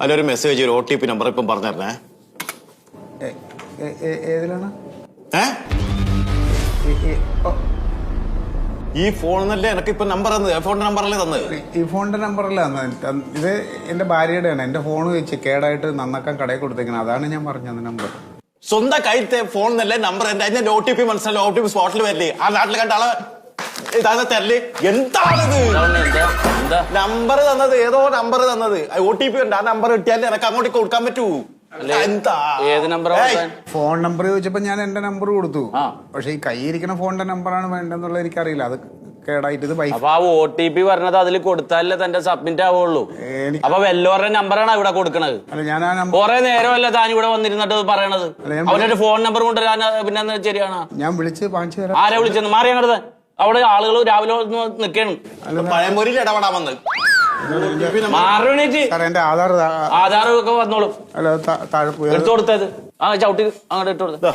അതിലൊരു മെസ്സേജ് ഒരു OTP number ഇപ്പം പറഞ്ഞേ. ഏതിലാണ്? ഈ ഫോണിനല്ലേ എനിക്ക് ഇപ്പൊ നമ്പർ തന്നത്? ഫോണിന്റെ നമ്പറല്ലേ തന്നത്? ഈ ഫോണിന്റെ നമ്പറല്ല ഇത് എന്റെ ഭാര്യയുടെയാണ്. എന്റെ ഫോൺ വെച്ച് കേടായിട്ട് നന്നാക്കാൻ കടയിൽ കൊടുത്തേക്കണം. അതാണ് ഞാൻ പറഞ്ഞത് നമ്പർ. സ്വന്തം കയ്യിലത്തെ ഫോണിനല്ലേ നമ്പർ? എന്റെ അതിന്റെ OTP മനസ്സിലല്ലോ. OTP സ്പോട്ടിൽ വരില്ലേ? ആ നാട്ടിൽ കണ്ട ആള് ഇതാണ് തരല്. എന്താണിത്? നമ്പർ തന്നത്, ഏതോ നമ്പർ തന്നത്. OTP ഉണ്ട്. ആ നമ്പർ കിട്ടിയാലേ എനിക്ക് അങ്ങോട്ട് കൊടുക്കാൻ പറ്റൂ. ഏത് നമ്പർ? ഫോൺ നമ്പർ ചോദിച്ചപ്പോ ഞാൻ എന്റെ നമ്പർ കൊടുത്തു. പക്ഷെ ഈ കയ്യിരിക്കുന്ന ഫോണിന്റെ നമ്പറാണ് വേണ്ടെന്നുള്ളത് എനിക്കറിയില്ല. അത് കേടായിട്ട് ഇത് അപ്പൊ ആ OTP പറഞ്ഞത് അതിൽ കൊടുത്താലേ തന്റെ സബ്മിറ്റ് ആവുള്ളൂ. അപ്പൊ വെല്ലോരുടെ നമ്പറാണ് ഇവിടെ കൊടുക്കണത്. ഞാൻ ആ നമ്പർ കൊറേ നേരമല്ല താൻ ഇവിടെ വന്നിരുന്നിട്ട് പറയണത്. അവരുടെ ഫോൺ നമ്പർ കൊണ്ടുവരാൻ പിന്നെ ശരിയാണ്. ഞാൻ വിളിച്ച് വാങ്ങിച്ചു തരാം. ആരെ വിളിച്ചെന്ന് മാറി അങ്ങോട്ട്. അവിടെ ആളുകൾ രാവിലെ നിൽക്കണം. പഴംപൊരിയിൽ ഇടപെടാൻ വന്നത് എന്റെ ആധാർ ഒക്കെ വന്നോളും. എടുത്തു കൊടുത്തത് ആ ചവിട്ടി അങ്ങോട്ട് ഇട്ട് കൊടുത്ത